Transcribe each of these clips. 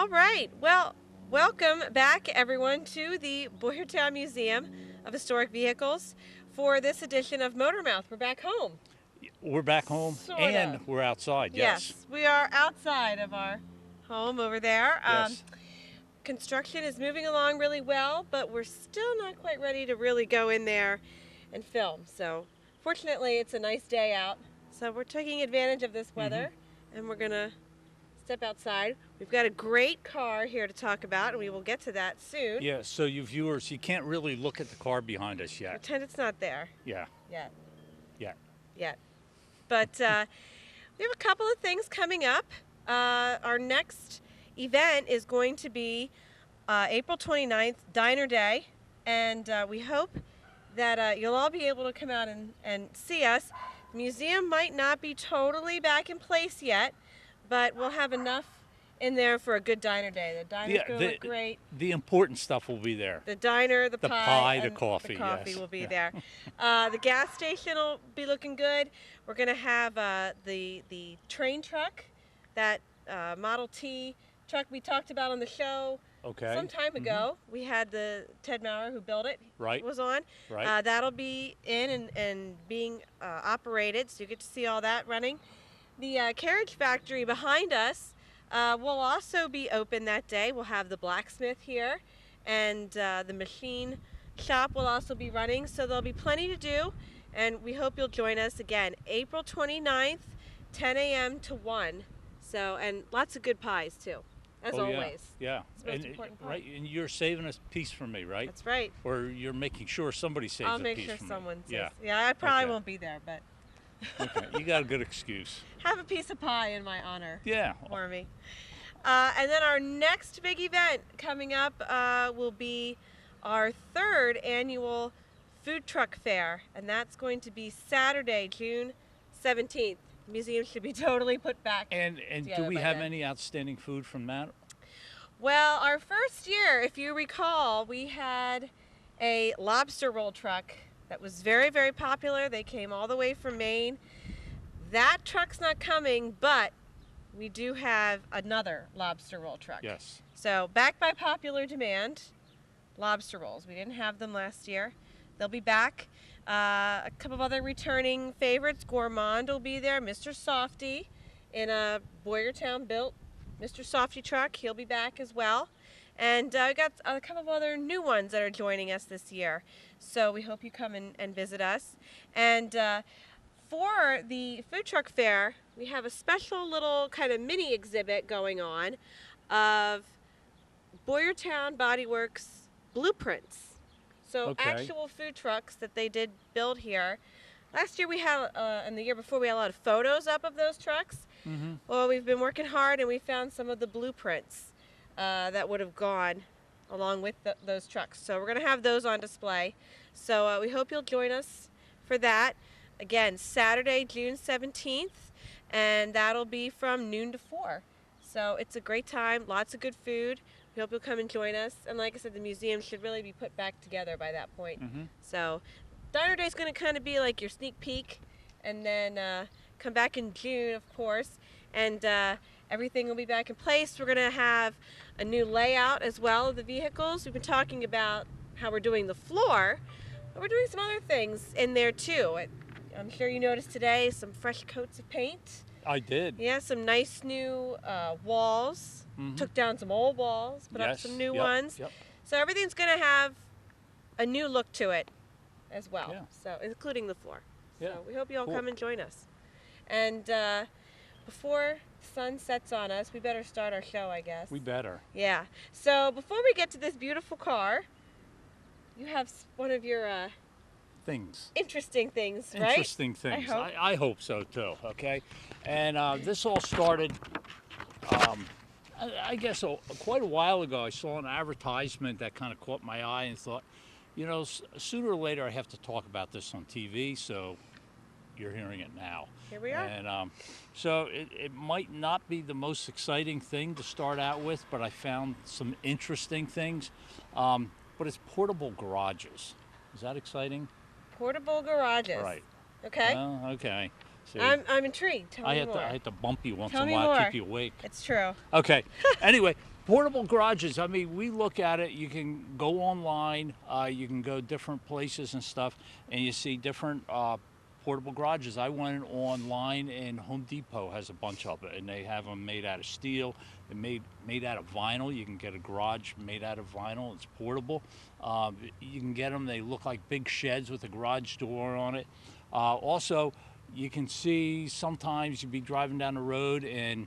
All right. Well, welcome back, everyone, to the Boyertown Museum of Historic Vehicles for this edition of Motormouth. We're back home. We're back home Sort and of. we're outside, yes. We are outside of our home over there. Yes. Construction is moving along really well, but we're still not quite ready to really go in there and film. So, fortunately, it's a nice day out. So, we're taking advantage of this weather, and we're going to step outside. We've got a great car here to talk about, and we will get to that soon. Yeah, so you viewers, you can't really look at the car behind us yet. Pretend it's not there Yeah, yet. But we have a couple of things coming up. Our next event is going to be April 29th, Diner Day, and we hope that you'll all be able to come out and see us. The museum might not be totally back in place yet, but we'll have enough in there for a good diner day. The diner's going to look great. The important stuff will be there. The diner, the pie, the and coffee, the coffee yes. will be there. The gas station will be looking good. We're going to have the train truck, that Model T truck we talked about on the show some time ago. We had the Ted Maurer who built it. Right. Was on. Right. That'll be in and being operated, so you get to see all that running. The carriage factory behind us will also be open that day. We'll have the blacksmith here, and the machine shop will also be running, so there'll be plenty to do, and we hope you'll join us again April 29th, 10 a.m. to 1. So, and lots of good pies too, as always. Yeah. It's the most important part. Right, and you're saving a piece for me, right? That's right. Or you're making sure somebody saves I'll a make piece sure for someone me. says. Yeah, I probably Okay. won't be there, but Okay, you got a good excuse. have a piece of pie in my honor. Yeah. For me. And then our next big event coming up will be our third annual food truck fair, and that's going to be Saturday, June 17th. The museum should be totally put back. And do we have any outstanding food from that? Well, our first year, if you recall, we had a lobster roll truck that was very, very popular. They came all the way from Maine. That truck's not coming, but we do have another lobster roll truck. Yes. So, back by popular demand, lobster rolls. We didn't have them last year. They'll be back. A couple of other returning favorites. Gourmand will be there. Mr. Softy in a Boyertown built Mr. Softy truck. He'll be back as well. And we got a couple of other new ones that are joining us this year. So we hope you come and visit us. And for the food truck fair, we have a special little kind of mini exhibit going on of Boyertown Body Works blueprints. So actual food trucks that they did build here. Last year we had, and the year before, we had a lot of photos up of those trucks. Well, we've been working hard, and we found some of the blueprints that would have gone along with those trucks. So we're going to have those on display. So we hope you'll join us for that. Again, Saturday, June 17th, and that'll be from noon to 4. So it's a great time, lots of good food. We hope you'll come and join us. And like I said, the museum should really be put back together by that point. So Diner Day is going to kind of be like your sneak peek, and then come back in June, of course, and everything will be back in place. We're going to have a new layout as well of the vehicles. We've been talking about how we're doing the floor, but we're doing some other things in there too. I'm sure you noticed today some fresh coats of paint. I did. Yeah, some nice new walls. Took down some old walls, put up some new ones. So everything's going to have a new look to it as well. So including the floor. So we hope you all come and join us. And before sun sets on us, we better start our show, I guess. We better. Yeah. So before we get to this beautiful car, you have one of your Things. interesting things, right? Interesting things. I hope so too. Okay, and this all started, I guess, quite a while ago. I saw an advertisement that kind of caught my eye and thought, you know, sooner or later I have to talk about this on TV. So you're hearing it now. Here we are. And so it might not be the most exciting thing to start out with, but I found some interesting things. But it's portable garages. Is that exciting? Portable garages. Right. Okay. Okay. See, I'm intrigued. Tell me more. I had to bump you once Tell in a me while more. to keep you awake. It's true. Okay. Anyway, Portable garages. I mean, we look at it. You can go online. You can go different places and stuff, and you see different portable garages. I went online, and Home Depot has a bunch of it, and they have them made out of steel and made out of vinyl. You can get a garage made out of vinyl. It's portable. You can get them. They look like big sheds with a garage door on it. Also, you can see sometimes you'll be driving down the road and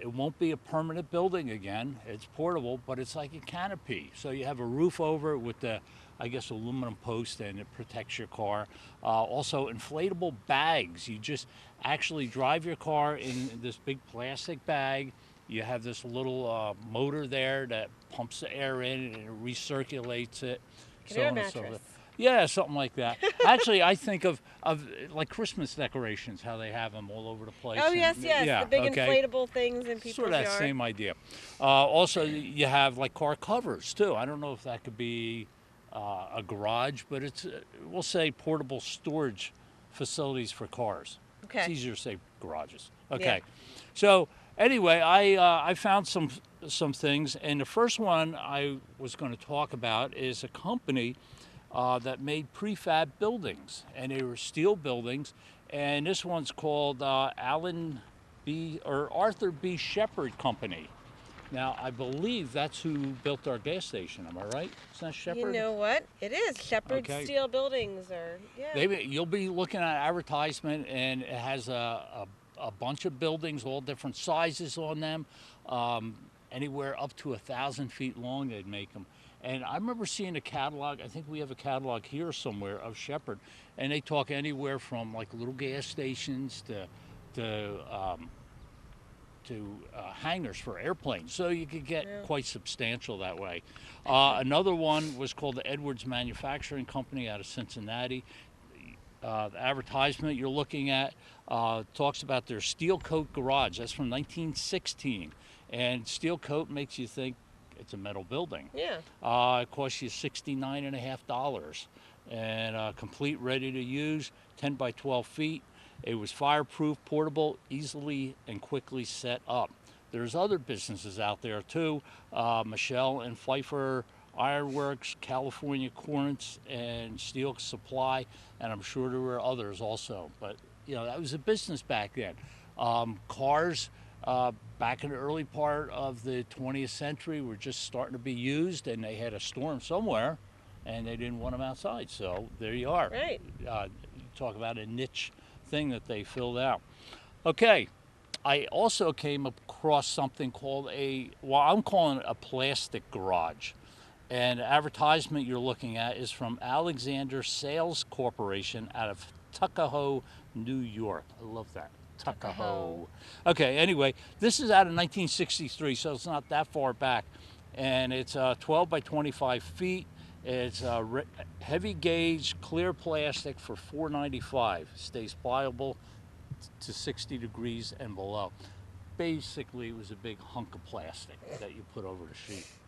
it won't be a permanent building again. It's portable, but it's like a canopy. So you have a roof over it with the, I guess, aluminum post, and it protects your car. Also, inflatable bags. You just actually drive your car in this big plastic bag. You have this little motor there that pumps the air in and it recirculates it. Can air mattress. Yeah, something like that. Actually, I think of like Christmas decorations, how they have them all over the place. Oh, yes, yes. Yeah, the big okay. inflatable things in people's Sort of that yard. same idea. Also, you have like car covers too. I don't know if that could be a garage, but it's we'll say portable storage facilities for cars. Okay. It's easier to say garages. Okay. Yeah. So anyway, I found some things, and the first one I was going to talk about is a company that made prefab buildings, and they were steel buildings. And this one's called Arthur B. Shepherd Company. Now, I believe that's who built our gas station. Am I right? It's not Shepherd? You know what? It is Shepherd Okay. Steel Buildings, or yeah. You'll be looking at advertisement, and it has a bunch of buildings, all different sizes on them, anywhere up to 1,000 feet long. They'd make them. And I remember seeing a catalog. I think we have a catalog here somewhere of Shepherd, and they talk anywhere from like little gas stations to hangars for airplanes. So you could get quite substantial that way. Another one was called the Edwards Manufacturing Company out of Cincinnati. The advertisement you're looking at talks about their steel coat garage. That's from 1916, and steel coat makes you think it's a metal building. Yeah. It costs you $69.50, and complete, ready to use, 10 by 12 feet. It was fireproof, portable, easily and quickly set up. There's other businesses out there too. Michelle and Pfeiffer Ironworks, California Corrents, and Steel Supply, and I'm sure there were others also. But you know, that was a business back then. Cars. Back in the early part of the 20th century were just starting to be used, and they had a storm somewhere, and they didn't want them outside. So there you are. Right. You talk about a niche thing that they filled out. Okay. I also came across something called I'm calling it a plastic garage. And the advertisement you're looking at is from Alexander Sales Corporation out of Tuckahoe, New York. I love that. Tuckahoe. Okay, anyway, this is out of 1963, so it's not that far back. And it's 12 by 25 feet. It's heavy gauge, clear plastic for $4.95. Stays pliable to 60 degrees and below. Basically, it was a big hunk of plastic that you put over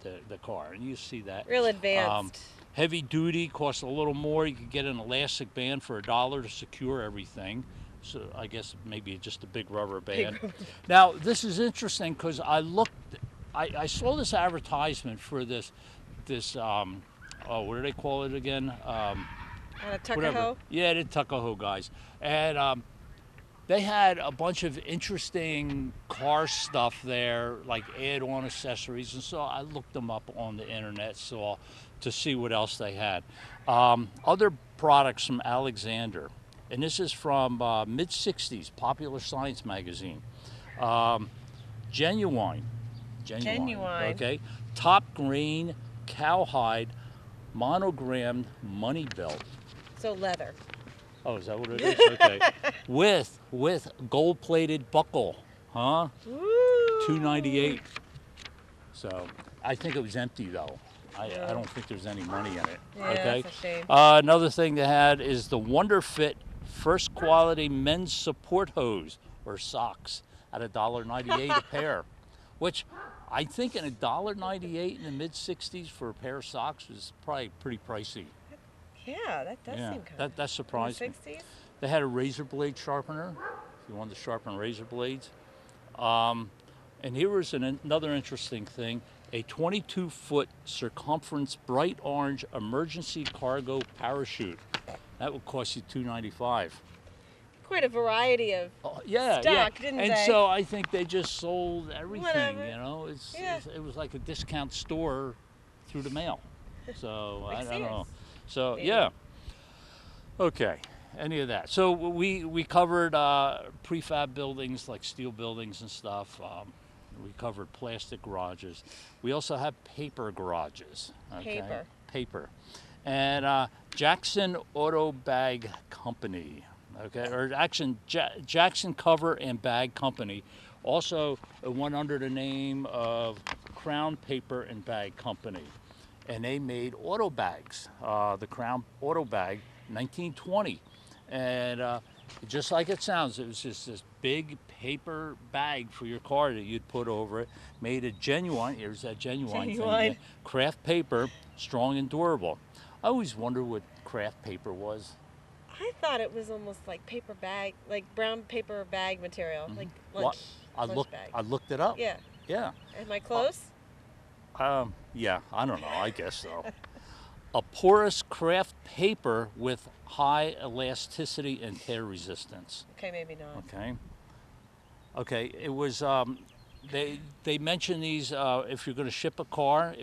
the car, and you see that. Real advanced. Heavy duty costs a little more. You could get an elastic band for $1 to secure everything. So I guess maybe just a big rubber band. Now, this is interesting because I saw this advertisement for this what do they call it again? Tuckahoe? Whatever. Yeah, the Tuckahoe guys. And they had a bunch of interesting car stuff there, like add-on accessories. And so I looked them up on the internet to see what else they had. Other products from Alexander. And this is from mid-60s, Popular Science magazine. Genuine. Okay. Top grain, cowhide, monogrammed money belt. So leather. Oh, is that what it is? Okay. with gold-plated buckle, huh? Woo. $2.98. So I think it was empty though. I don't think there's any money in it. Yeah, okay. that's a shame. Another thing they had is the Wonder Fit First Quality Men's Support Hose or socks at $1.98 a pair, which I think in $1.98 in the mid-60s for a pair of socks was probably pretty pricey. Yeah, that does seem kind of. That surprised me. 60s? They had a razor blade sharpener if you wanted to sharpen razor blades. And here is another interesting thing: a 22-foot circumference bright orange emergency cargo parachute. That would cost you $295. Quite a variety of Yeah, stock, didn't and they? so I think they just sold everything. Whatever. You know, Yeah. it was like a discount store through the mail. So Like I don't know. Sears, So maybe. yeah, okay. Any of that. So we covered prefab buildings like steel buildings and stuff. We covered plastic garages. We also have paper garages. Okay? Paper. And Jackson Auto Bag Company. Okay, or Jackson Cover and Bag Company. Also one under the name of Crown Paper and Bag Company. And they made auto bags. The Crown Auto Bag, 1920. And just like it sounds, it was just this big paper bag for your car that you'd put over it, made of genuine, here's that genuine thing, Genuine. craft paper, strong and durable. I always wondered what craft paper was. I thought it was almost like paper bag, like brown paper bag material, like What? lunch, lunch bag. I looked it up. Yeah. Yeah. Am I close? Yeah, I don't know, I guess so. A porous craft paper with high elasticity and tear resistance. Okay, maybe not. Okay. Okay. It was. They mentioned these. If you're going to ship a car,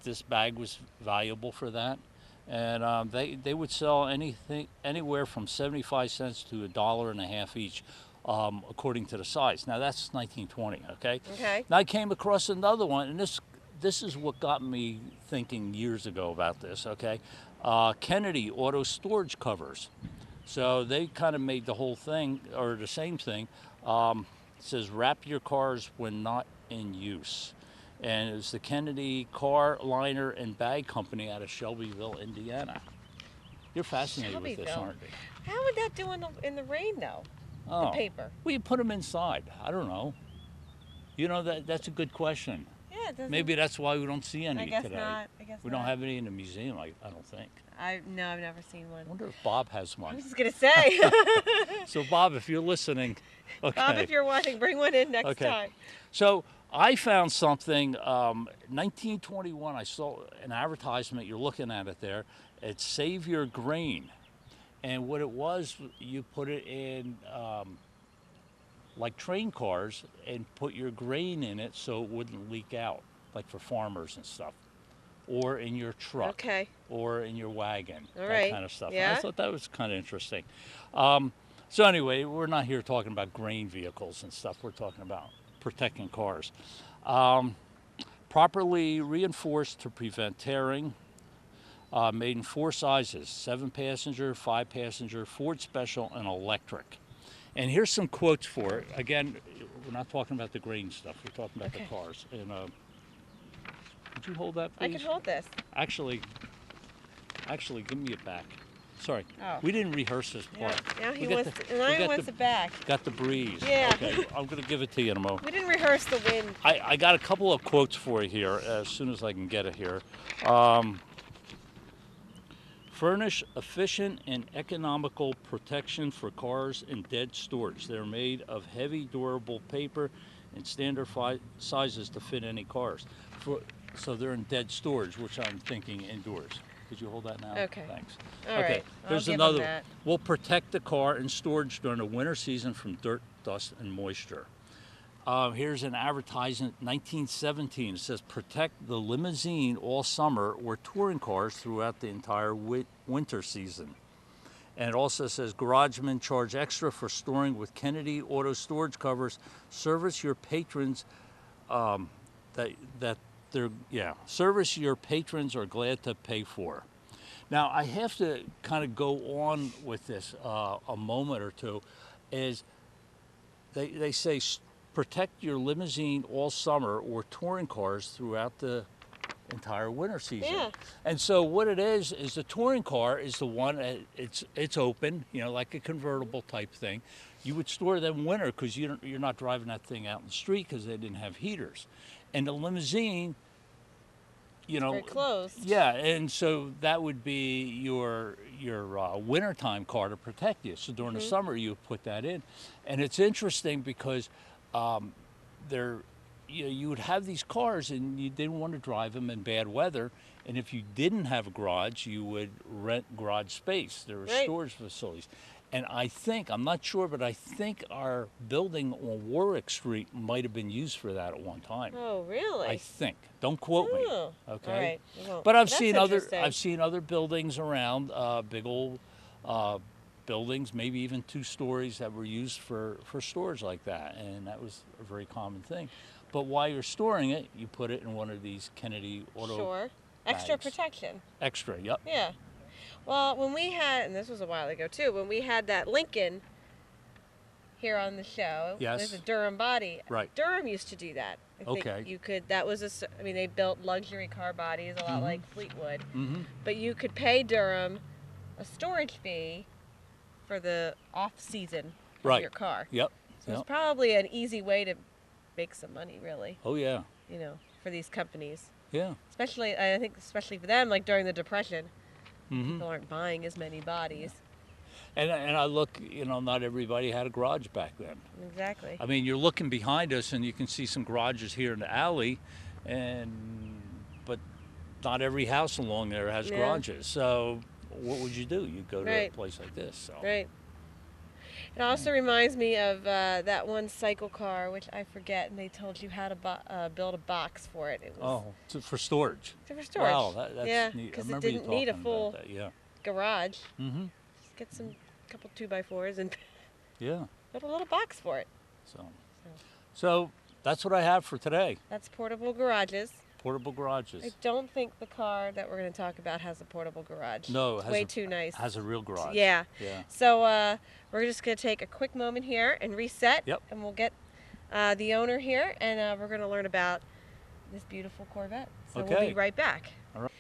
this bag was valuable for that, and they would sell anything anywhere from 75 cents to $1.50 each, according to the size. Now that's 1920. Okay. Okay. Now I came across another one, and this is what got me thinking years ago about this. Okay. Kennedy auto storage covers. So they kind of made the whole thing, or the same thing. It says wrap your cars when not in use. And it was the Kennedy Car, Liner, and Bag Company out of Shelbyville, Indiana. You're fascinated with this, Shelbyville. aren't you? How would that do in the rain, though? Oh. The paper. Well, you put them inside. I don't know. You know, that's a good question. Yeah, it doesn't. Maybe that's why we don't see any I guess today. not. I guess We not. don't have any in the museum, I don't think. No, I've never seen one. I wonder if Bob has I one. was just gonna say, So, Bob, if you're listening, okay. Bob, if you're watching, bring one in next Okay. time. So I found something, 1921, I saw an advertisement, you're looking at it there, it's Save Your Grain. And what it was, you put it in like train cars and put your grain in it so it wouldn't leak out, like for farmers and stuff. Or in your truck. Okay. Or in your wagon. All that right. kind of stuff. Yeah. And I thought that was kind of interesting. So anyway, we're not here talking about grain vehicles and stuff. We're talking about protecting cars. Properly reinforced to prevent tearing. Made in 4 sizes: 7-passenger, 5-passenger, Ford Special, and electric. And here's some quotes for it. Again, we're not talking about the grain stuff. We're talking about the cars. And could you hold that, please? I can hold this. Actually, give me it back. Sorry. Oh. We didn't rehearse this Yeah. part. Now We he got wants, the- and we I got wants the- it back. Got the breeze. Yeah. Okay, I'm going to give it to you in a moment. We didn't rehearse the wind. I got a couple of quotes for you here as soon as I can get it here. Furnish efficient and economical protection for cars in dead storage. They're made of heavy, durable paper and standard sizes to fit any cars. So they're in dead storage, which I'm thinking indoors. Could you hold that now? Okay. Thanks. All Okay. right. There's I'll give him another. that. Will protect the car in storage during the winter season from dirt, dust, and moisture. Here's an advertisement, 1917. It says, protect the limousine all summer or touring cars throughout the entire winter season. And it also says, garagemen charge extra for storing with Kennedy auto storage covers. Service your patrons service your patrons are glad to pay for. Now, I have to kind of go on with this a moment or two. Is they say protect your limousine all summer or touring cars throughout the entire winter season. Yeah. And so what it is the touring car is the one that it's open, you know, like a convertible type thing. You would store them winter because you're not driving that thing out in the street because they didn't have heaters. And the limousine, you know, Very closed. yeah, and so that would be your wintertime car to protect you. So during the summer, you put that in, and it's interesting because they're you would have these cars and you didn't want to drive them in bad weather. And if you didn't have a garage, you would rent garage space. There were Right. storage facilities. And I think, I'm not sure, but I think our building on Warwick Street might have been used for that at one time. Oh, really? I think. Don't quote me. Oh, Okay. all right. We won't. But I've That's seen interesting. I've seen other buildings around, big old buildings, maybe even 2 stories that were used for storage like that, and that was a very common thing. But while you're storing it, you put it in one of these Kennedy auto Sure. Extra bags. protection. Extra, yep. Yeah. Well, when we had, and this was a while ago too, when we had that Lincoln here on the show, Yes. with a Durham body. Right. Durham used to do that. I think Okay. you could. That was I mean, they built luxury car bodies a lot like Fleetwood, but you could pay Durham a storage fee for the off season of Right. your car. Yep. So Yep. it's probably an easy way to make some money, really. Oh yeah. You know, for these companies. Yeah. Especially, I think, especially for them, like during the Depression, people aren't buying as many bodies. And I look, not everybody had a garage back then. Exactly. I mean, you're looking behind us and you can see some garages here in the alley, but not every house along there has Yeah. garages. So what would you do? You'd go to a Right. place like this. So. Right. It also reminds me of that one cycle car, which I forget, and they told you how to build a box for it. It was For storage. for storage. Wow, that's yeah, neat. I because it remember you didn't need a talking full about that. Yeah. garage. Mm-hmm. Just get some couple 2x4s and Yeah. build a little box for it. So that's what I have for today. That's portable garages. Portable garages. I don't think the car that we're going to talk about has a portable garage. No, it it's has way a- too nice. Has a real garage. Yeah. Yeah. So we're just going to take a quick moment here and reset. Yep. And we'll get the owner here, and we're going to learn about this beautiful Corvette. So we'll Okay. be right back. All right.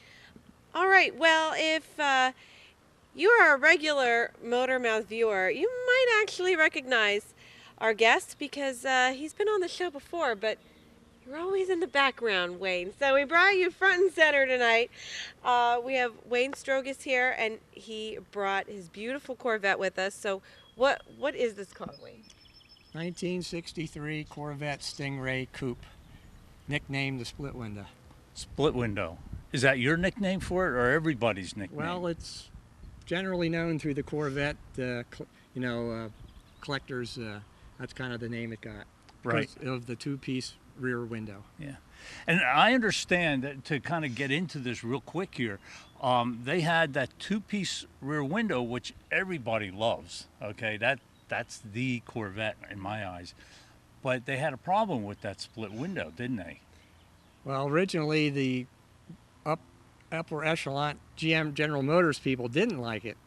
All right. Well, if you are a regular Motormouth viewer, you might actually recognize our guest because he's been on the show before, but you're always in the background, Wayne. So we brought you front and center tonight. We have Wayne Strogus here, and he brought his beautiful Corvette with us. So what is this car, Wayne? 1963 Corvette Stingray Coupe, nicknamed the Split Window. Split window. Is that your nickname for it or everybody's nickname? Well, it's generally known through the Corvette, collectors. That's kind of the name it got. Right. Because of the 2-piece rear window. Yeah. And I understand that to kind of get into this real quick here, they had that 2-piece rear window, which everybody loves. Okay, that's the Corvette in my eyes. But they had a problem with that split window, didn't they? Well, originally the upper echelon GM General Motors people didn't like it.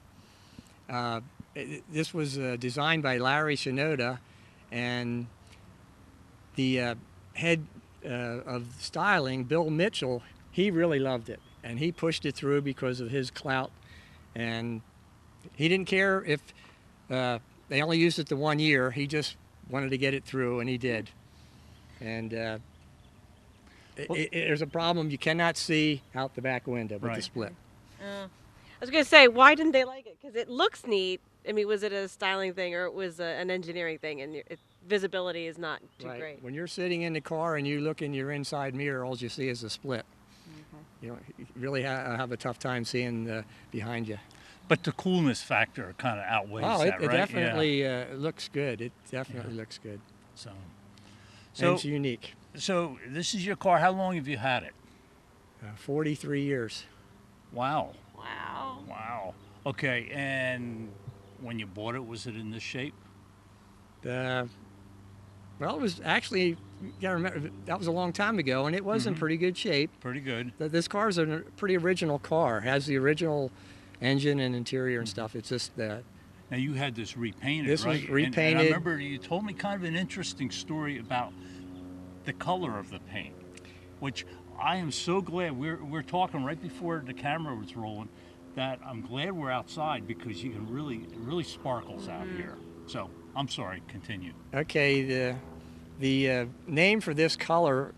This was designed by Larry Shinoda, and the head of styling, Bill Mitchell, he really loved it, and he pushed it through because of his clout, and he didn't care if they only used it the 1 year. He just wanted to get it through, and he did. And there's a problem. You cannot see out the back window with the Right. split. I was going to say, why didn't they like it? Because it looks neat. I mean, was it a styling thing or it was an engineering thing, and visibility is not too Right. great? When you're sitting in the car and you look in your inside mirror, all you see is a split. You really have a tough time seeing behind you. But the coolness factor kind of outweighs Oh, that, it right? definitely looks good. It definitely looks good. So, And it's unique. so this is your car. How long have you had it? 43 years. Wow. Wow. Wow. Okay, and when you bought it, was it in this shape? Well, it was actually, you gotta remember, that was a long time ago, and it was in pretty good shape. Pretty good. This car is a pretty original car. It has the original engine and interior and stuff. It's just that. Now you had this repainted, This was right? repainted. And I remember you told me kind of an interesting story about the color of the paint, which I am so glad we're talking right before the camera was rolling. That I'm glad we're outside because you can it really sparkles out here. So I'm sorry. Continue. Okay, the name for this color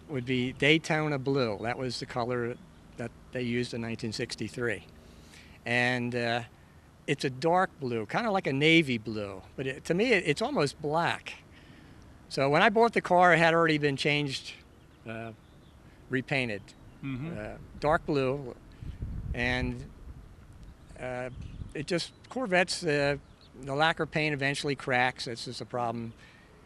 would be Daytona Blue. That was the color that they used in 1963. And it's a dark blue, kind of like a navy blue. But to me, it's almost black. So when I bought the car, it had already been changed, repainted, dark blue, and it just, Corvettes, the lacquer paint eventually cracks. That's just a problem.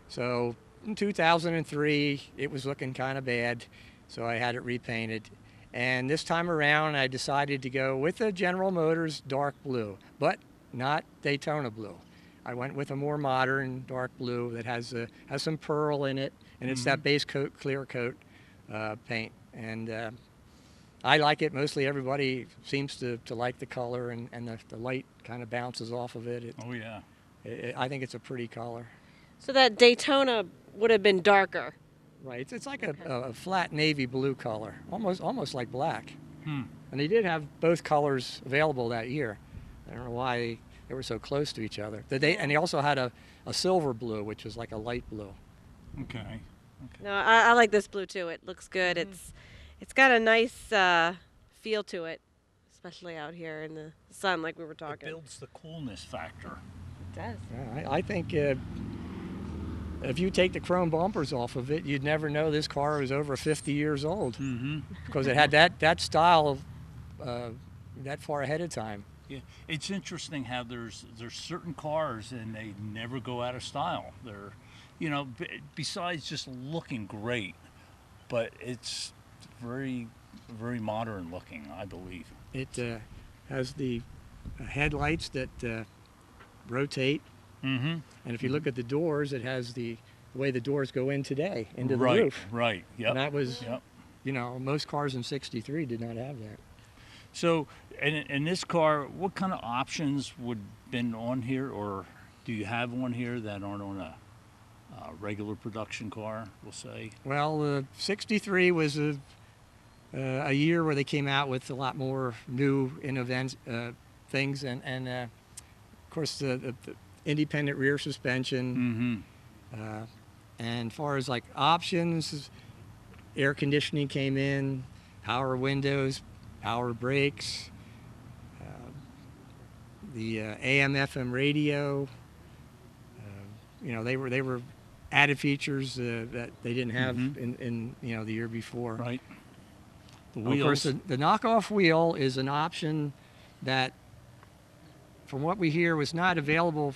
So in 2003, it was looking kind of bad, so I had it repainted. And this time around, I decided to go with the General Motors dark blue, but not Daytona blue. I went with a more modern dark blue that has some pearl in it, and it's that base coat, clear coat paint. And I like it. Mostly everybody seems to like the color, and the light kind of bounces off of it. Oh, yeah. I think it's a pretty color. So that Daytona would have been darker. Right. It's like a flat navy blue color, almost like black. And they did have both colors available that year. I don't know why they were so close to each other. And they also had a silver blue, which was like a light blue. Okay. No, I like this blue too. It looks good. It's got a nice feel to it, especially out here in the sun, like we were talking. It builds the coolness factor. It does. Yeah, I think if you take the chrome bumpers off of it, you'd never know this car was over 50 years old, because it had that style that far ahead of time. Yeah, it's interesting how there's certain cars and they never go out of style. They're, besides just looking great, but it's very, very modern looking, I believe. It has the headlights that rotate. And if you look at the doors, it has the way the doors go in today into the roof. Right. Yep. And that was, most cars in '63 did not have that. So, in this car, what kind of options would been on here, or do you have on here that aren't on a regular production car, we'll say? Well, '63 was a year where they came out with a lot more new innovative things, and of course the independent rear suspension. And as far as like options, air conditioning came in, power windows, power brakes, the AM/FM radio. They were added features that they didn't have in the year before. Right. The wheels. Of course, the knockoff wheel is an option that, from what we hear, was not available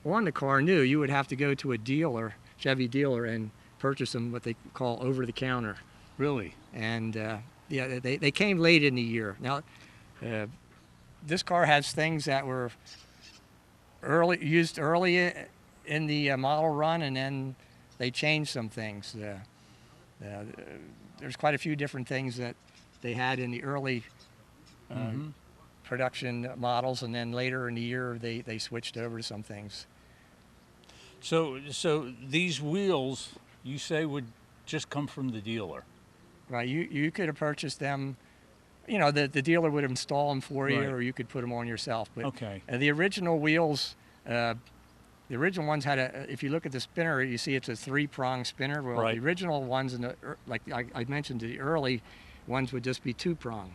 on the car new. You would have to go to a dealer, Chevy dealer, and purchase them, what they call over the counter. Really? And yeah, they came late in the year. Now, this car has things that were used early in the model run, and then they changed some things. There's quite a few different things that they had in the early production models, and then later in the year they switched over to some things. So these wheels, you say, would just come from the dealer? Right. You could have purchased them. The dealer would install them for you, or you could put them on yourself. But okay. The original wheels, the original ones had if you look at the spinner, you see it's a 3-prong spinner. Well, the original ones, like I mentioned, the early ones would just be 2-prong.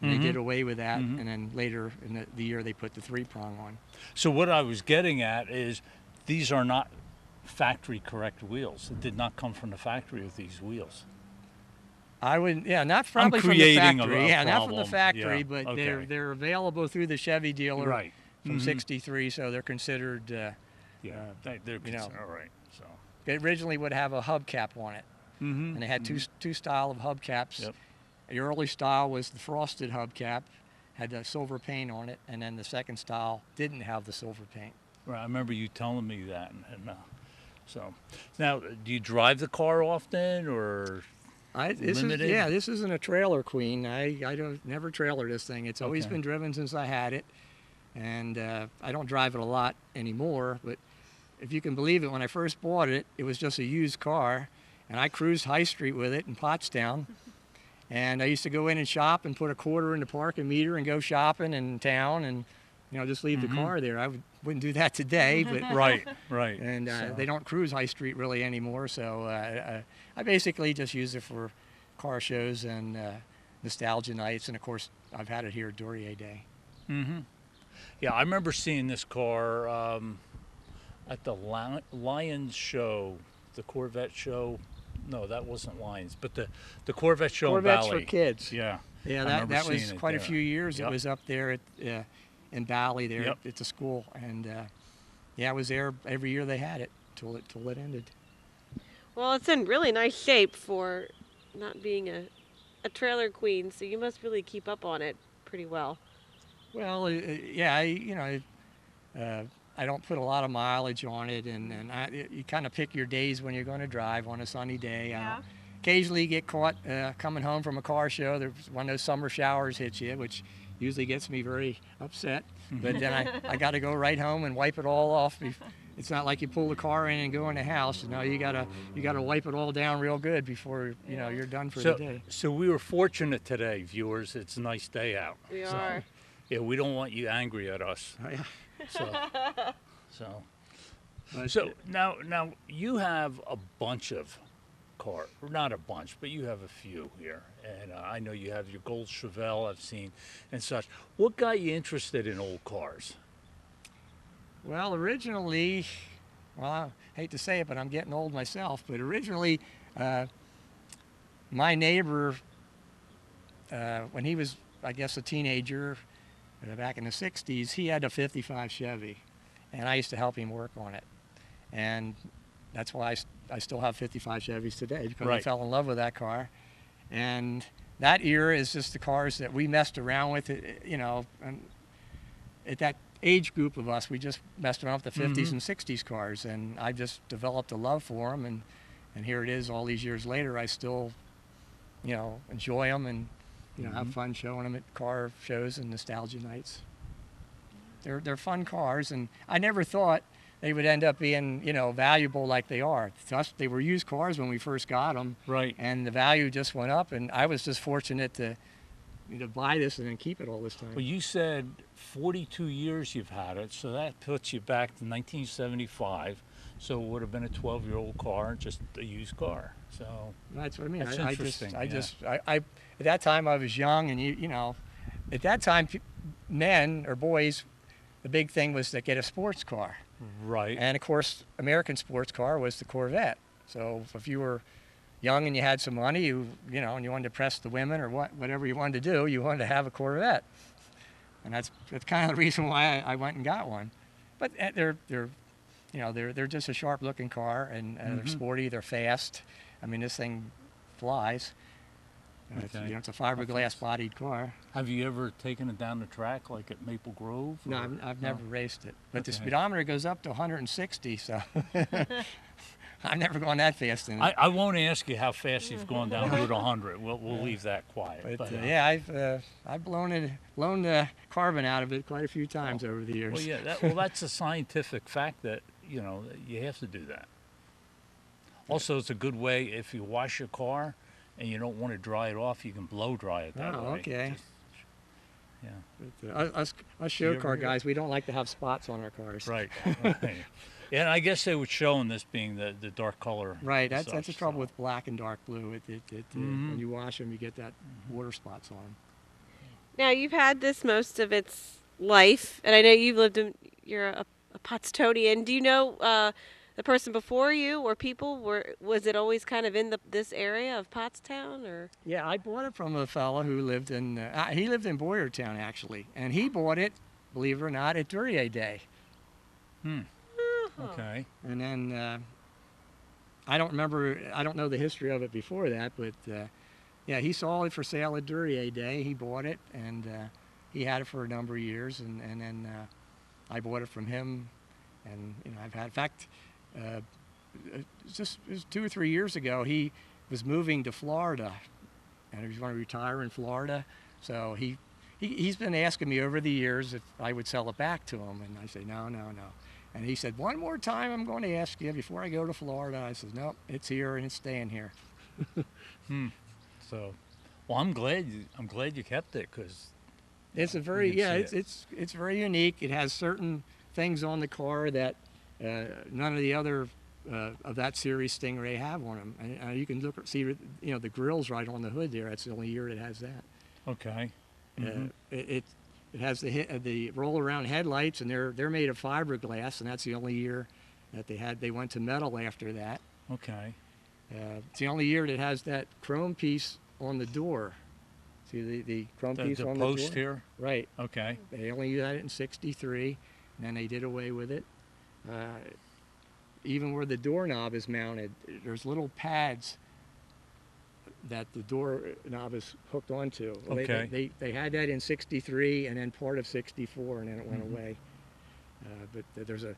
And they did away with that, and then later in the year they put the 3-prong on. So what I was getting at is these are not factory correct wheels. It did not come from the factory with these wheels. I would, not probably from the factory. Not from the factory, but okay. they're available through the Chevy dealer from '63, so they're considered. They're considered, all right. So they originally would have a hubcap on it, and they had two style of hubcaps. Yep. The early style was the frosted hubcap, had the silver paint on it, and then the second style didn't have the silver paint. Right, I remember you telling me that, and so now, do you drive the car often, or? This isn't a trailer queen. I don't never trailer this thing. It's always been driven since I had it, and I don't drive it a lot anymore. But if you can believe it, when I first bought it, it was just a used car, and I cruised High Street with it in Pottstown, and I used to go in and shop and put a quarter in the parking meter and go shopping in town, and just leave the car there. I wouldn't do that today, but right. And they don't cruise High Street really anymore, so I basically just use it for car shows and nostalgia nights, and of course I've had it here at Duryea Day. Yeah, I remember seeing this car at the Lions show, the Corvette show. No, that wasn't Lions, but the Corvette show Corvettes in Valley. for kids. Yeah. Yeah, I that remember was seeing it quite a there. few years. Yep. It was up there in Valley there Yep. at the school, and yeah, I was there every year they had it till it ended. Well, it's in really nice shape for not being a trailer queen, so you must really keep up on it pretty well. Well, yeah, I don't put a lot of mileage on it, and you kind of pick your days when you're going to drive on a sunny day. Yeah. Occasionally get caught coming home from a car show. There's one of those summer showers hits you, which usually gets me very upset. But then I got to go right home and wipe it all off. It's not like you pull the car in and go in the house. You know, you gotta wipe it all down real good before you're done for the day. So we were fortunate today, viewers. It's a nice day out. We are. Yeah, we don't want you angry at us. Oh, yeah. So now you have a bunch of cars, not a bunch, but you have a few here, and I know you have your gold Chevelle I've seen and such. What got you interested in old cars? Well, originally, I hate to say it, but I'm getting old myself. But originally, my neighbor, when he was, I guess, a teenager back in the 60s, he had a 55 Chevy, and I used to help him work on it. And that's why I still have 55 Chevys today, because I fell in love with that car. And that era is just the cars that we messed around with, you know, and at that age group of us, we just messed around with the 50s and 60s cars, and I just developed a love for them, and here it is all these years later. I still, you know, enjoy them and, you know, have fun showing them at car shows and nostalgia nights. They're fun cars, and I never thought they would end up being, you know, valuable like they are. To us, they were used cars when we first got them, and the value just went up, and I was just fortunate to buy this and then keep it all this time. Well, you said 42 years you've had it, so that puts you back to 1975. So it would have been a 12-year-old car, just a used car. So that's what I mean. That's interesting. I at that time I was young, and you know, at that time, men or boys, the big thing was to get a sports car. Right. And of course, American sports car was the Corvette. So if you were young and you had some money, you know, and you wanted to impress the women or whatever you wanted to do, you wanted to have a Corvette. And that's kind of the reason why I went and got one. But they're just a sharp-looking car, and they're sporty, they're fast. I mean, this thing flies. Okay. It's a fiberglass-bodied car. Have you ever taken it down the track, like at Maple Grove? No, I've never raced it. But the speedometer goes up to 160, so I've never gone that fast in it. I won't ask you how fast you've gone down Route 100. We'll leave that quiet. But yeah, I've blown the carbon out of it quite a few times over the years. Well, yeah, that's a scientific fact that, you know, you have to do that. Also, it's a good way if you wash your car and you don't want to dry it off, you can blow dry it that way. Oh, okay. Yeah. But, us show car guys, we don't like to have spots on our cars. Right. Yeah, and I guess they would show in this being the dark color. Right, that's the trouble with black and dark blue. When you wash them, you get that water spots on them. Now, you've had this most of its life, and I know you're a Pottstonian. Do you know the person before you or people? Was it always kind of in this area of Pottstown, or? Yeah, I bought it from a fellow who lived in Boyertown, actually, and he bought it, believe it or not, at Duryea Day. Okay. And then I don't know the history of it before that, but yeah, he saw it for sale at Duryea Day. He bought it, and he had it for a number of years, and then I bought it from him, and I've had, in fact, it was 2 or 3 years ago, he was moving to Florida, and he was going to retire in Florida, so he's been asking me over the years if I would sell it back to him, and I say no. And he said, one more time I'm going to ask you before I go to Florida. I said, nope, it's here and it's staying here. So, well, I'm glad you kept it, because it's a very it's very unique. It has certain things on the car that none of the other of that series Stingray have on them. And you can see the grill's right on the hood there. That's the only year it has that. Okay. It has the roll around headlights, and they're made of fiberglass, and that's the only year that they had. They went to metal after that. Okay. It's the only year that has that chrome piece on the door. See the chrome piece The on post the door? here? Right. Okay. They only had it in '63, and then they did away with it. Even where the doorknob is mounted, there's little pads that the doorknob is hooked onto. Well, Okay. they had that in '63 and then part of '64, and then it went away. But there's of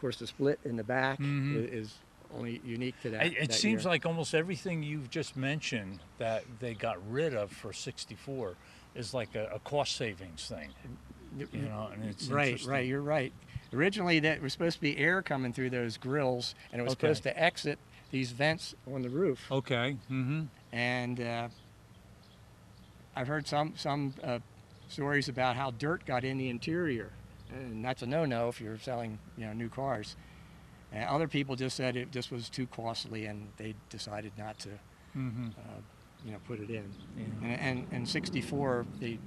course, the split in the back is only unique to that. It that seems year. like almost everything you've just mentioned that they got rid of for '64 is like a cost savings thing. You know, and it's Right, interesting. you're right. Originally, that was supposed to be air coming through those grills, and it was Okay. supposed to exit these vents on the roof. Okay. Mm-hmm. And I've heard some stories about how dirt got in the interior, and that's a no-no if you're selling new cars. And other people just said it just was too costly, and they decided not to put it in. Yeah. And '64 they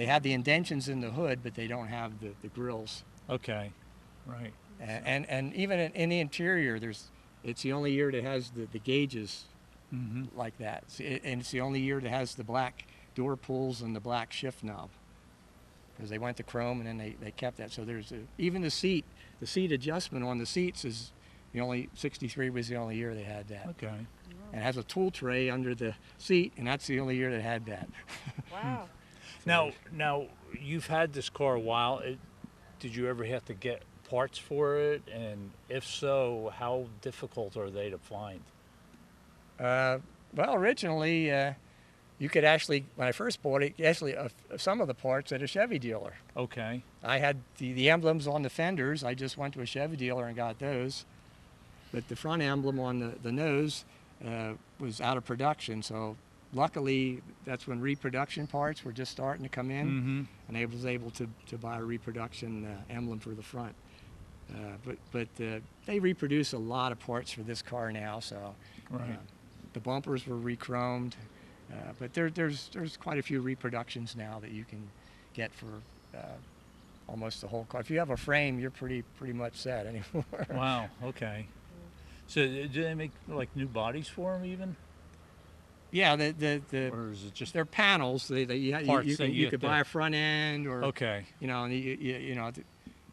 have the indentions in the hood, but they don't have the grills. Okay. Right. And even in the interior, it's the only year that has the gauges like that. And it's the only year that has the black door pulls and the black shift knob. Because they went to chrome and then they kept that. So even the seat adjustment on the seats is '63 was the only year they had that. Okay. And it has a tool tray under the seat, and that's the only year that had that. Wow. Now you've had this car a while. Did you ever have to get parts for it? And if so, how difficult are they to find? Well, originally, you could actually, when I first bought it, actually some of the parts at a Chevy dealer. Okay. I had the emblems on the fenders. I just went to a Chevy dealer and got those. But the front emblem on the nose was out of production, so luckily that's when reproduction parts were just starting to come in, and I was able to buy a reproduction emblem for the front. But they reproduce a lot of parts for this car now, so Right. the bumpers were re-chromed, but there's quite a few reproductions now that you can get for almost the whole car. If you have a frame, you're pretty much set anymore. Wow. Okay. So do they make like new bodies for them even? Yeah, Or is it just they're panels. You Parts that you could have to- buy a front end, or okay? and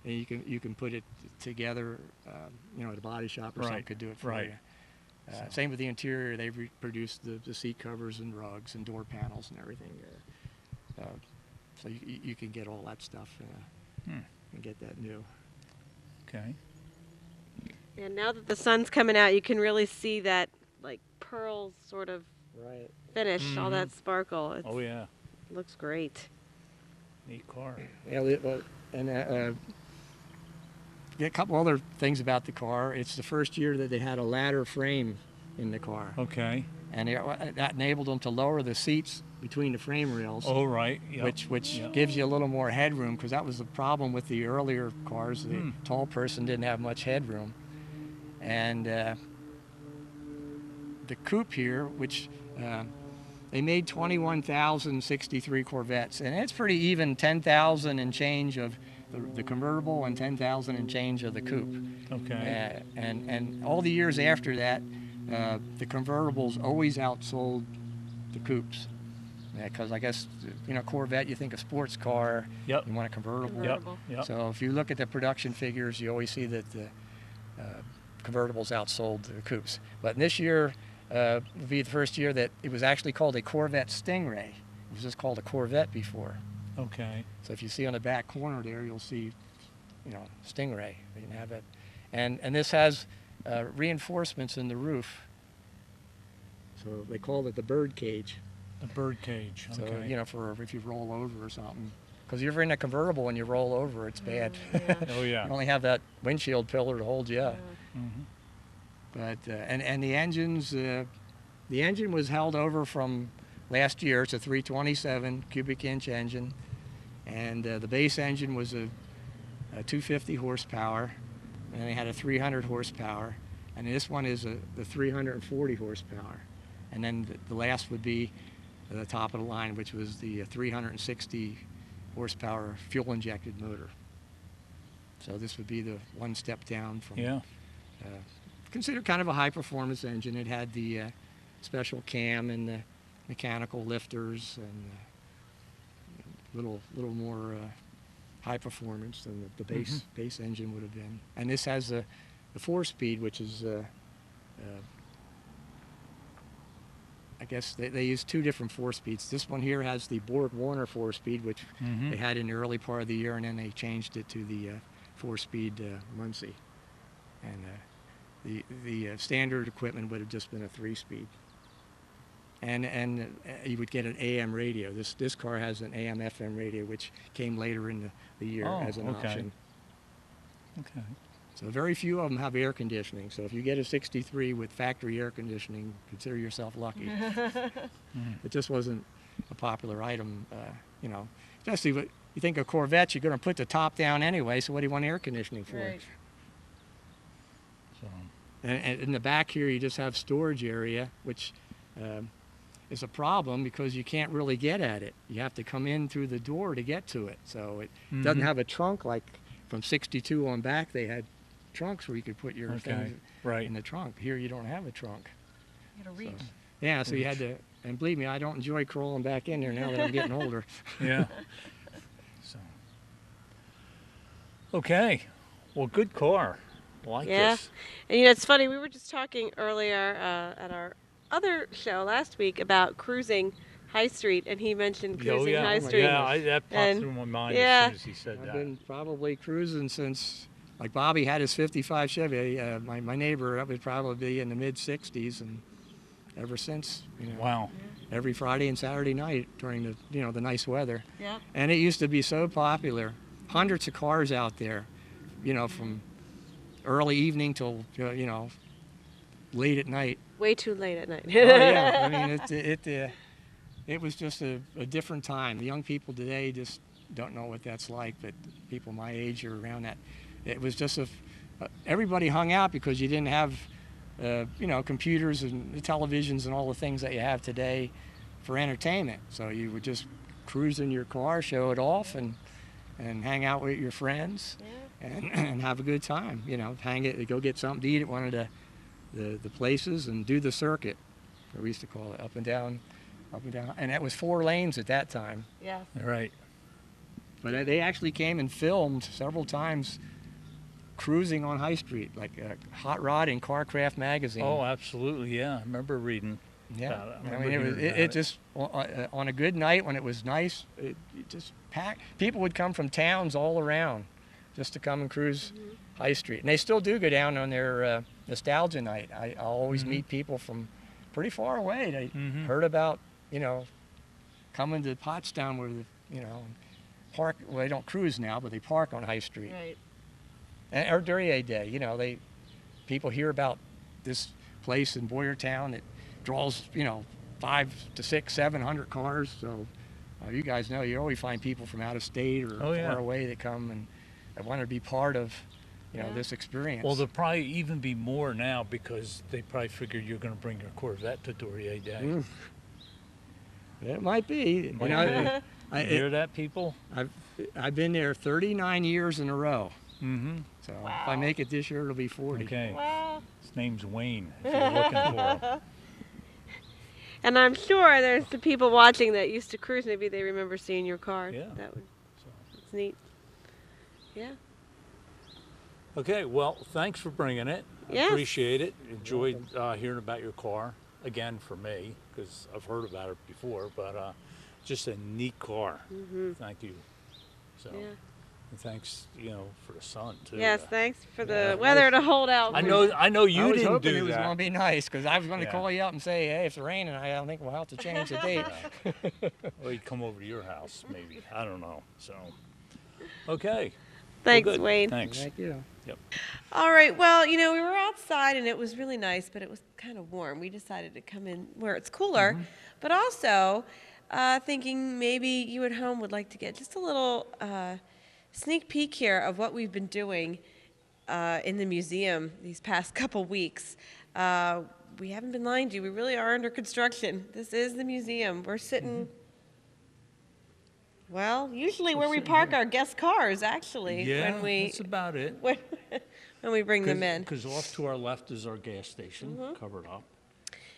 you can put it together. At a body shop or something Right, could do it for right. you. Same with the interior. They've reproduced the seat covers and rugs and door panels and everything. So you can get all that stuff and get that new. Okay. And now that the sun's coming out, you can really see that like pearl sort of Right. finish, all that sparkle. Oh yeah. Looks great. Neat car. Yeah, and a couple other things about the car. It's the first year that they had a ladder frame in the car, Okay. and that enabled them to lower the seats between the frame rails, Oh right. Yep. which Yep. gives you a little more headroom, because that was the problem with the earlier cars. The tall person didn't have much headroom, and the coupe here, which they made 21,063 Corvettes, and it's pretty even, 10,000 and change of the convertible and 10,000 and change of the coupe. Okay. And all the years after that, the convertibles always outsold the coupes. Because I guess, Corvette, you think a sports car, Yep. you want a convertible. Yep. Convertible. Yep. So if you look at the production figures, you always see that the convertibles outsold the coupes. But this year would be the first year that it was actually called a Corvette Stingray. It was just called a Corvette before. Okay. So if you see on the back corner there, you'll see, Stingray. You can have it, and this has reinforcements in the roof. So they call it the bird cage. The bird cage. Okay. So for if you roll over or something, because you're in a convertible and you roll over, it's bad. Yeah. Oh yeah. You only have that windshield pillar to hold you up. But and the engines, the engine was held over from last year. It's a 327 cubic inch engine, and the base engine was a 250 horsepower, and they had a 300 horsepower, and this one is the 340 horsepower, and then the last would be the top of the line, which was the 360 horsepower fuel injected motor. So this would be the one step down from. Yeah. Considered kind of a high performance engine. It had the special cam and the mechanical lifters and little more high performance than the base engine would have been. And this has the 4-speed, which is I guess they use 2 different 4-speeds. This one here has the Borg-Warner 4-speed, which they had in the early part of the year, and then they changed it to the 4-speed Muncie. And the standard equipment would have just been a 3-speed. And you would get an AM radio. This car has an AM/FM radio, which came later in the year as an option. Okay. So very few of them have air conditioning. So if you get a 63 with factory air conditioning, consider yourself lucky. It just wasn't a popular item, you know. Especially what you think of Corvettes, you're going to put the top down anyway. So what do you want air conditioning for? Right. So. And in the back here, you just have storage area, which is a problem because you can't really get at it. You have to come in through the door to get to it. So it doesn't have a trunk like from 62 on back. They had trunks where you could put your things in the trunk. Here you don't have a trunk. You gotta reach. So, yeah, so you had to, and believe me, I don't enjoy crawling back in there now that I'm getting older. Yeah. So. Okay. Well, good car. I like this. And you know, it's funny, we were just talking earlier at our other show last week about cruising High Street, and he mentioned cruising High Street. Yeah, that popped through my mind as soon as he said I've that. been probably cruising since, like Bobby had his 55 Chevy. My neighbor, that would probably be in the mid-60s, and ever since, you know. Wow. Every Friday and Saturday night during the, the nice weather. Yeah. And it used to be so popular. Hundreds of cars out there, from early evening till, late at night. Way too late at night. Oh, yeah. I mean, it was just a different time. The young people today just don't know what that's like, but people my age or around that, it was just everybody hung out because you didn't have, computers and televisions and all the things that you have today for entertainment. So you would just cruise in your car, show it off, and hang out with your friends and have a good time. Go get something to eat at one of the places and do the circuit, what we used to call it, up and down. And that was 4 lanes at that time. Yeah. Right. But they actually came and filmed several times cruising on High Street, like Hot Rod and Carcraft magazine. Oh, absolutely. Yeah, I remember reading. Yeah. About it. I mean, it just, on a good night when it was nice, it just packed. People would come from towns all around just to come and cruise High Street. And they still do go down on their nostalgia night. I always meet people from pretty far away. They heard about, coming to Pottstown where, park, well, they don't cruise now, but they park on High Street. Right. Or Duryea Day, people hear about this place in Boyertown that draws, 500 to 600, 700 cars. So you guys know you always find people from out of state or far away that come and want to be part of, this experience. Well, there'll probably even be more now because they probably figure you're going to bring your Corvette to Duryea Day. It might be. You hear that, people? I've been there 39 years in a row. So Wow. if I make it this year, it'll be 40. Okay. Wow. His name's Wayne, if you're looking for him. And I'm sure there's the people watching that used to cruise. Maybe they remember seeing your car. Yeah. That's neat. Yeah. Okay, well, thanks for bringing it. Yes. Appreciate it. Enjoyed hearing about your car, again, for me, because I've heard about it before, but just a neat car. Thank you. So, Yeah. and thanks, for the sun, too. Yes, thanks for the weather to hold out. I know you I was didn't hoping do it was that. going to be nice because I was going to Yeah. call you up and say, hey, if it's raining, I don't think we'll have to change the date. Or he'd come over to your house, maybe. I don't know. So, okay. Thanks, Well, good. Wayne. Thanks. Thank you. Yep. All right. Well, we were outside and it was really nice, but it was kind of warm. We decided to come in where it's cooler, but also thinking maybe you at home would like to get just a little sneak peek here of what we've been doing in the museum these past couple weeks. We haven't been lying to you. We really are under construction. This is the museum. We're sitting Well, usually where we park our guest cars, actually, Yeah, when we that's about it. when, when we bring them in. Because off to our left is our gas station, covered up.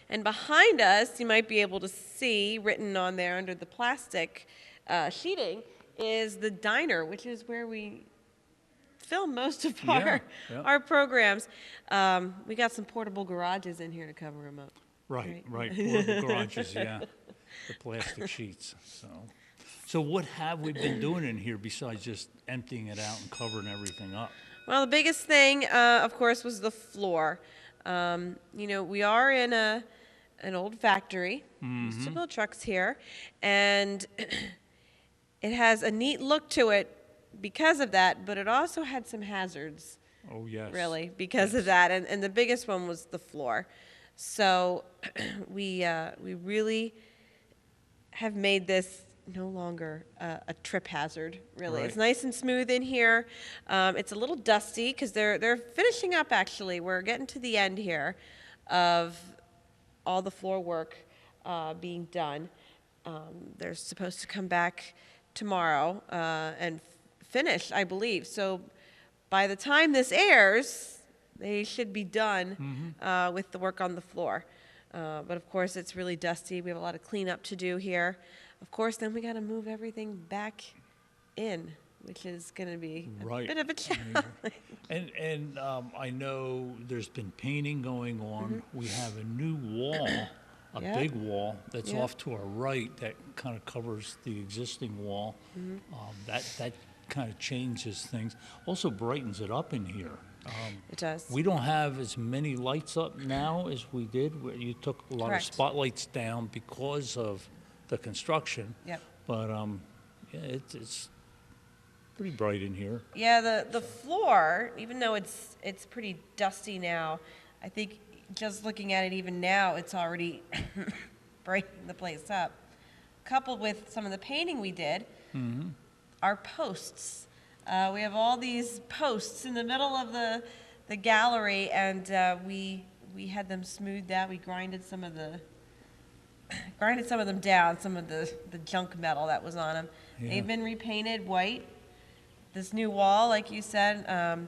And behind us, you might be able to see written on there under the plastic sheeting is the diner, which is where we film most of Yeah, yeah. our programs. We got some portable garages in here to cover them up. Right. Portable garages, yeah. The plastic sheets. So what have we been doing in here besides just emptying it out and covering everything up? Well, the biggest thing, of course, was the floor. We are in an old factory. We used to build trucks here, and it has a neat look to it because of that, but it also had some hazards. Oh, yes. Really, because of that, and the biggest one was the floor. So we really have made this no longer a trip hazard. Really, Right. it's nice and smooth in here. It's a little dusty because they're finishing up. Actually, we're getting to the end here of all the floor work being done. They're supposed to come back tomorrow and finish, I believe. So by the time this airs, they should be done with the work on the floor. But of course, it's really dusty. We have a lot of cleanup to do here. Of course, then we got to move everything back in, which is going to be a Right. bit of a challenge. And I know there's been painting going on. We have a new wall, a Yep. big wall that's Yep. off to our right that kind of covers the existing wall. That kind of changes things. Also brightens it up in here. It does. We don't have as many lights up now as we did. Where you took a lot Correct. of spotlights down because of the construction. Yep. But yeah, it's pretty bright in here. Yeah, the floor, even though it's pretty dusty now, I think just looking at it even now, it's already breaking the place up. Coupled with some of the painting we did, our posts. We have all these posts in the middle of the gallery, and we had them smoothed out. We grinded some of them down, some of the junk metal that was on them. Yeah. They've been repainted white. This new wall, like you said,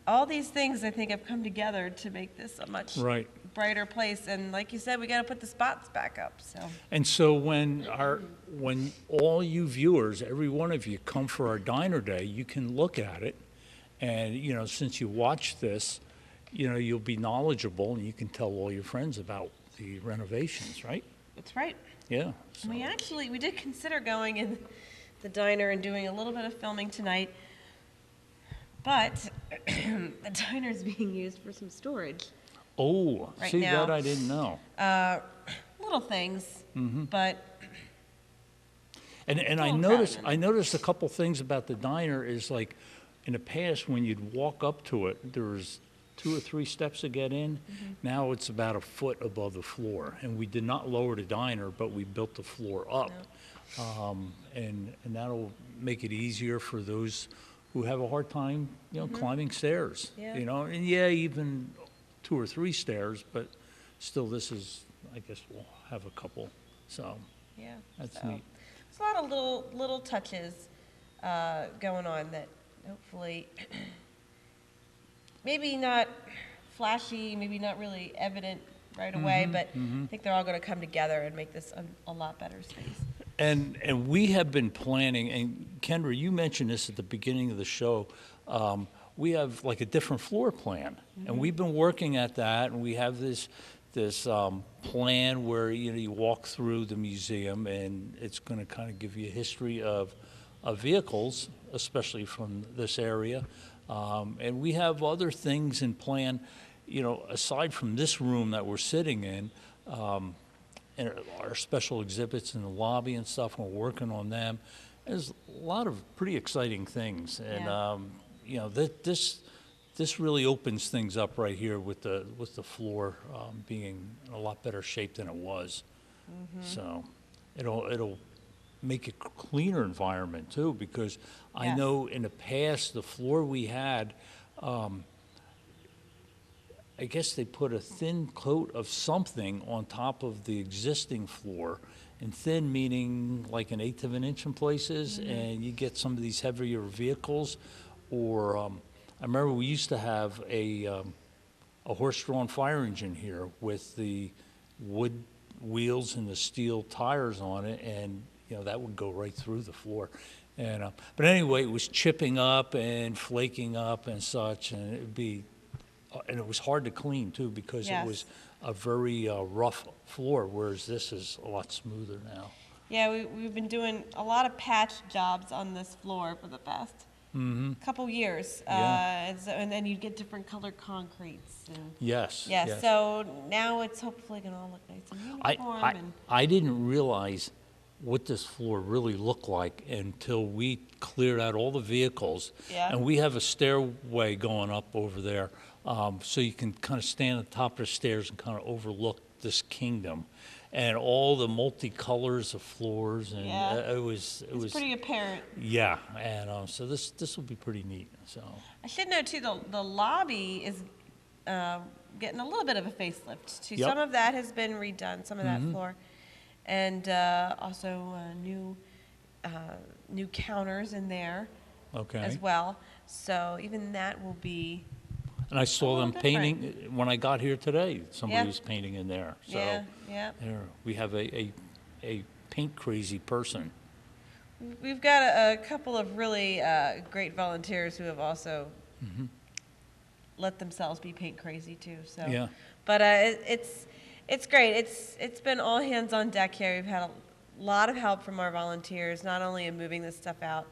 all these things I think have come together to make this a much Right. brighter place. And like you said, we got to put the spots back up. So And so when all you viewers, every one of you, come for our diner day, you can look at it, and since you watch this, you'll be knowledgeable and you can tell all your friends about the renovations, right? that's right. Yeah. So, We did consider going in the diner and doing a little bit of filming tonight, but the diner is being used for some storage. oh, Right see now. that I didn't know. Little things, Mm-hmm. but And I Little noticed crowded. a couple things about the diner is like in the past when you'd walk up to it, there was 2 or 3 steps to get in. Now it's about a foot above the floor, and we did not lower the diner, but we built the floor up, and that'll make it easier for those who have a hard time, climbing stairs. Yeah. And yeah, even 2 or 3 stairs, but still, this is, I guess we'll have a couple. So yeah, that's so neat. it's a lot of little touches going on that hopefully maybe not flashy, maybe not really evident right away, but I think they're all going to come together and make this a lot better space. And we have been planning, and Kendra, you mentioned this at the beginning of the show. We have like a different floor plan, and we've been working at that, and we have this plan where you walk through the museum, and it's going to kind of give you a history of vehicles, especially from this area. And we have other things in plan, aside from this room that we're sitting in. And our special exhibits in the lobby and stuff, we're working on them. There's a lot of pretty exciting things, and this really opens things up right here with the floor being in a lot better shape than it was. So it'll make a cleaner environment too, because I Yes. know in the past the floor we had. I guess they put a thin coat of something on top of the existing floor, and thin meaning like an eighth of an inch in places, and you get some of these heavier vehicles, or I remember we used to have a horse-drawn fire engine here with the wood wheels and the steel tires on it, and that would go right through the floor. And but anyway, it was chipping up and flaking up and such, and it was hard to clean too, because Yes. it was a very rough floor, whereas this is a lot smoother now. Yeah, we've been doing a lot of patch jobs on this floor for the past couple years. Yeah. And then you get different colored concretes. And Yes. yeah, yes. so now it's hopefully going to all look nice and uniform. I didn't realize what this floor really looked like until we cleared out all the vehicles. Yeah. And we have a stairway going up over there, so you can kind of stand at the top of the stairs and kind of overlook this kingdom. And all the multicolors of floors, and Yeah. it was It's pretty apparent. yeah, and so this will be pretty neat. So I should note too, the lobby is getting a little bit of a facelift too. Yep. Some of that has been redone, some of that floor, and also new counters in there okay. as well. So even that will be And I saw Oh, them different. painting when I got here today. Somebody Yeah. was painting in there. So yeah. we have a paint crazy person. We've got a couple of really great volunteers who have also let themselves be paint crazy too. So Yeah. but it's great. It's been all hands on deck here. We've had a lot of help from our volunteers, not only in moving this stuff out,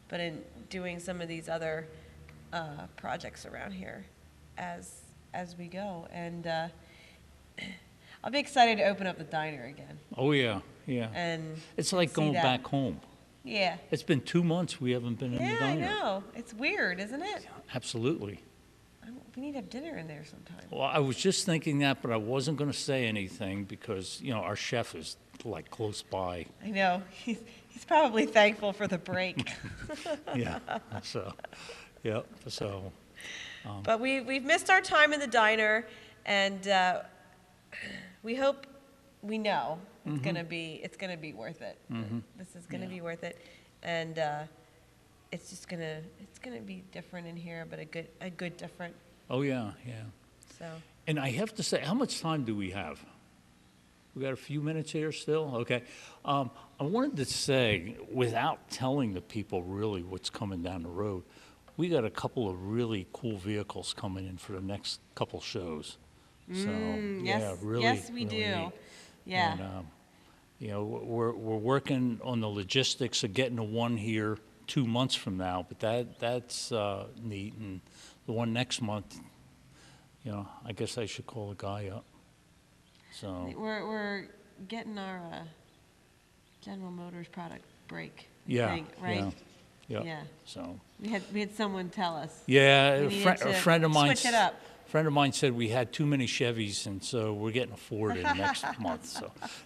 but in doing some of these other projects around here as we go. And I'll be excited to open up the diner again. Oh yeah, yeah. And It's like see going that. back home. Yeah. It's been 2 months we haven't been in the Yeah, diner. I know. It's weird, isn't it? Absolutely. We need to have dinner in there sometime. Well, I was just thinking that, but I wasn't going to say anything because our chef is like close by. I know. He's probably thankful for the break. Yeah. So, yeah. So. But we've missed our time in the diner, and we know it's gonna be worth it. This is gonna be worth it, and it's gonna be different in here, but a good different. Oh yeah, yeah. So And I have to say, how much time do we have? We got a few minutes here still? Okay. I wanted to say, without telling the people really what's coming down the road, we got a couple of really cool vehicles coming in for the next couple shows. So, yeah, really. yes, we really do. neat. Yeah. And, we're working on the logistics of getting the one here 2 months from now, but that's neat. And the one next month, I guess I should call the guy up. So We're getting our General Motors product break. I yeah, think, right? yeah. Yeah. So We had someone tell us. yeah, We a needed to friend of mine. switch it up. Friend of mine said we had too many Chevys, and so we're getting a Ford in next month.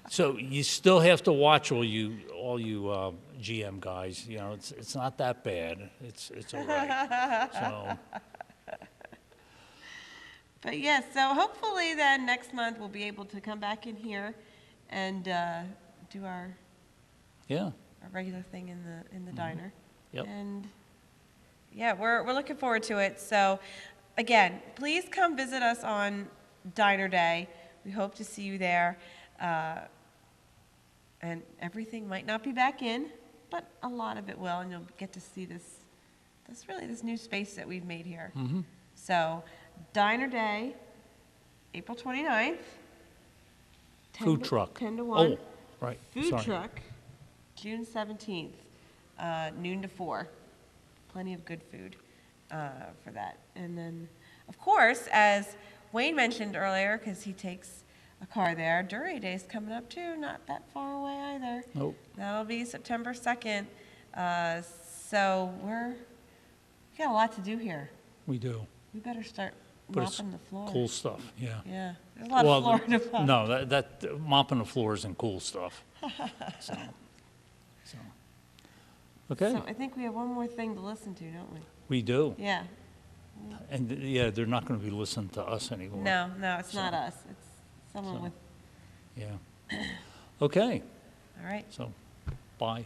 So you still have to watch all you GM guys. It's not that bad. It's all right. So But yes, so hopefully then next month we'll be able to come back in here and do our yeah, regular thing in the diner. Yep. And yeah, we're looking forward to it. So again, please come visit us on Diner Day. We hope to see you there. And everything might not be back in, but a lot of it will, and you'll get to see this new space that we've made here. So Diner Day, April 29th. 10 food to- truck. 10 to 1. Oh, right. Food Sorry. truck, June 17th, noon to 4. Plenty of good food for that. And then, of course, as Wayne mentioned earlier, because he takes a car there, Duray Day's coming up too, not that far away either. Nope. That'll be September 2nd. So we got a lot to do here. We do. We better start But it's mopping the floor. cool stuff. Yeah. Yeah, there's a lot of floor to mop. No, that mopping the floor isn't cool stuff. So. Okay. So I think we have one more thing to listen to, don't we? We do. Yeah. And yeah, they're not going to be listening to us anymore. No, it's not us. It's someone with. Yeah. Okay. All right. So, bye.